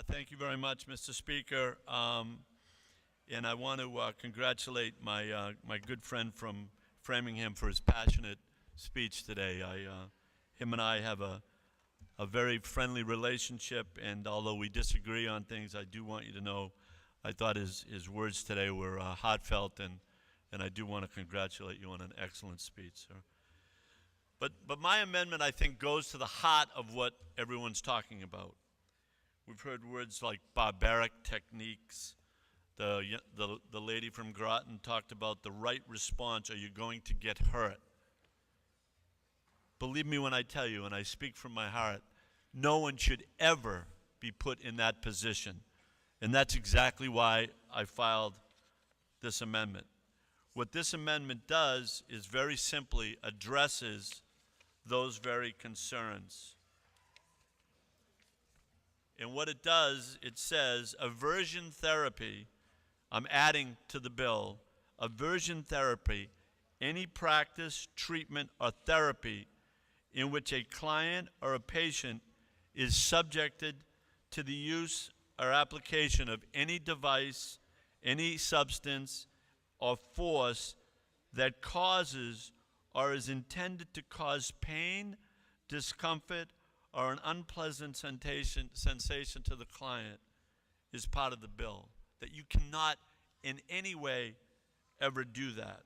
Thank you very much, Mr. Speaker. And I want to congratulate my good friend from Framingham for his passionate speech today. Him and I have a very friendly relationship, and although we disagree on things, I do want you to know I thought his words today were heartfelt, and I do want to congratulate you on an excellent speech, sir. But my amendment, I think, goes to the heart of what everyone's talking about. We've heard words like barbaric techniques. The lady from Groton talked about the right response, or you're going to get hurt. Believe me when I tell you, and I speak from my heart, no one should ever be put in that position. And that's exactly why I filed this amendment. What this amendment does is very simply addresses those very concerns. And what it does, it says aversion therapy, I'm adding to the bill, aversion therapy, any practice, treatment, or therapy in which a client or a patient is subjected to the use or application of any device, any substance, or force that causes or is intended to cause pain, discomfort, or an unpleasant sensation to the client is part of the bill. That you cannot in any way ever do that.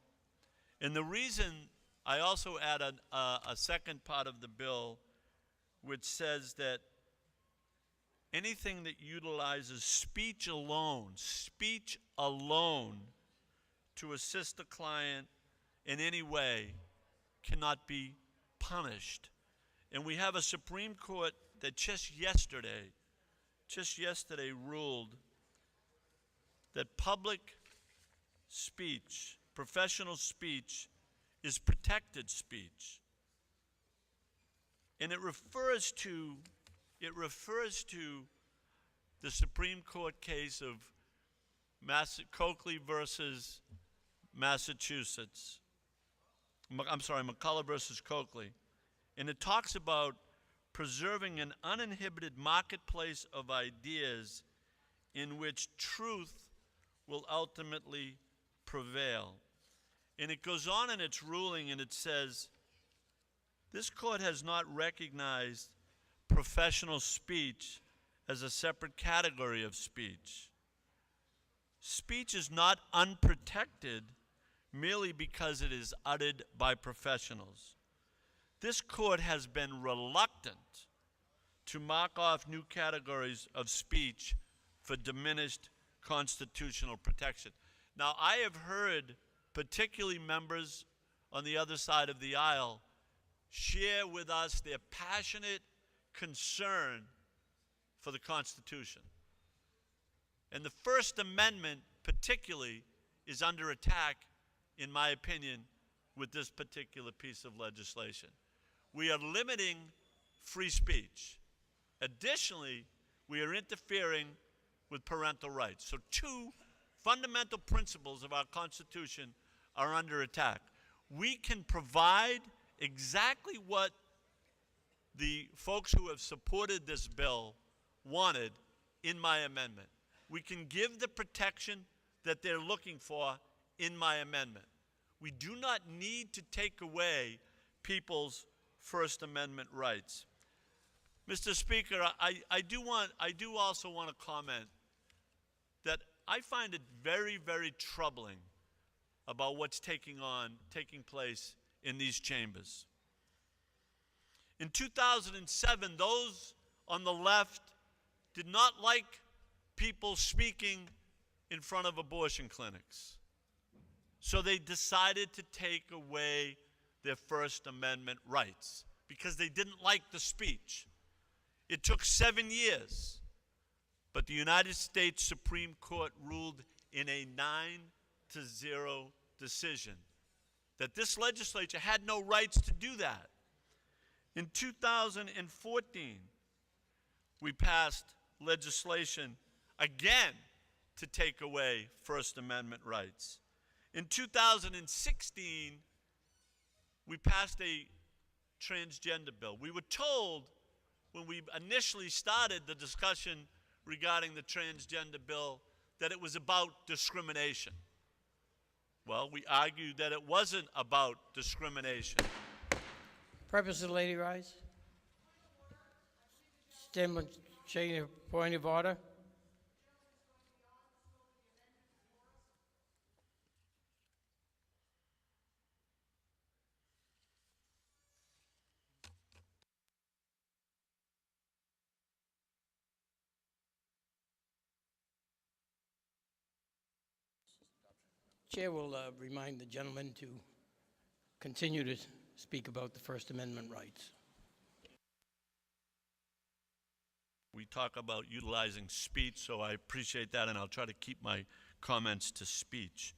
And the reason I also add a second part of the bill which says that anything that utilizes speech alone to assist the client in any way cannot be punished. And we have a Supreme Court that just yesterday ruled that public speech, professional speech, is protected speech. And it refers to the Supreme Court case of Coakley versus Massachusetts. McCullough versus Coakley. And it talks about preserving an uninhibited marketplace of ideas in which truth will ultimately prevail. And it goes on in its ruling and it says, this court has not recognized professional speech as a separate category of speech. Speech is not unprotected merely because it is uttered by professionals. This court has been reluctant to mark off new categories of speech for diminished constitutional protection. Now, I have heard particularly members on the other side of the aisle share with us their passionate concern for the Constitution. And the First Amendment particularly is under attack, in my opinion, with this particular piece of legislation. We are limiting free speech. Additionally, we are interfering with parental rights. So two fundamental principles of our Constitution are under attack. We can provide exactly what the folks who have supported this bill wanted in my amendment. We can give the protection that they're looking for in my amendment. We do not need to take away people's First Amendment rights. Mr. Speaker, I do also want to comment that I find it very, very troubling about what's taking place in these chambers. In 2007, those on the left did not like people speaking in front of abortion clinics. So they decided to take away their First Amendment rights because they didn't like the speech. It took 7 years, but the United States Supreme Court ruled in a 9-0 decision that this legislature had no rights to do that. In 2014, we passed legislation again to take away First Amendment rights. In 2016, we passed a transgender bill. We were told when we initially started the discussion regarding the transgender bill that it was about discrimination. Well, we argued that it wasn't about discrimination. Purpose of the lady rise? Demonstrating a point of order. Chair will remind the gentleman to continue to speak about the First Amendment rights. We talk about utilizing speech, so I appreciate that, and I'll try to keep my comments to speech.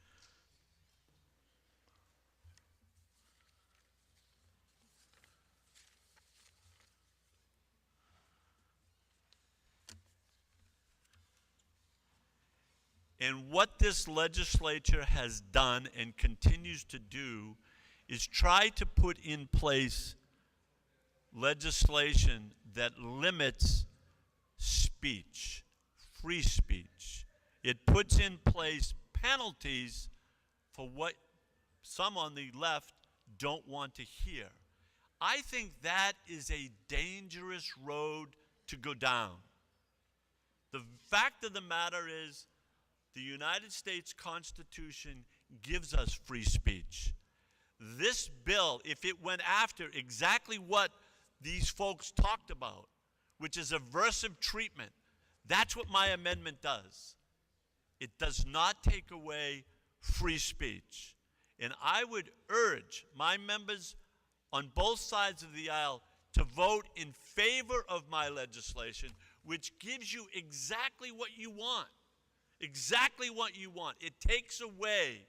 And what this legislature has done and continues to do is try to put in place legislation that limits speech, free speech. It puts in place penalties for what some on the left don't want to hear. I think that is a dangerous road to go down. The fact of the matter is, the United States Constitution gives us free speech. This bill, if it went after exactly what these folks talked about, which is aversive treatment, that's what my amendment does. It does not take away free speech. And I would urge my members on both sides of the aisle to vote in favor of my legislation, which gives you exactly what you want. Exactly what you want. It takes away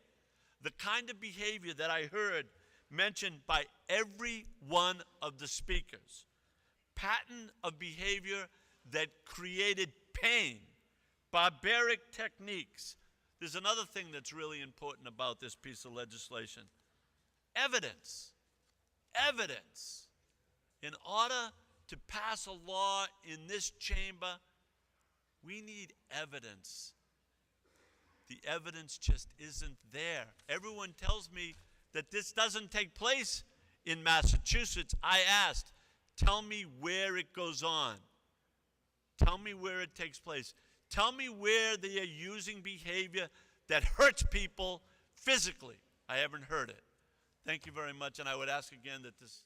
the kind of behavior that I heard mentioned by every one of the speakers. Pattern of behavior that created pain, barbaric techniques. There's another thing that's really important about this piece of legislation. Evidence. Evidence. In order to pass a law in this chamber, we need evidence. The evidence just isn't there. Everyone tells me that this doesn't take place in Massachusetts. I asked, tell me where it goes on. Tell me where it takes place. Tell me where they are using behavior that hurts people physically. I haven't heard it. Thank you very much, and I would ask again that this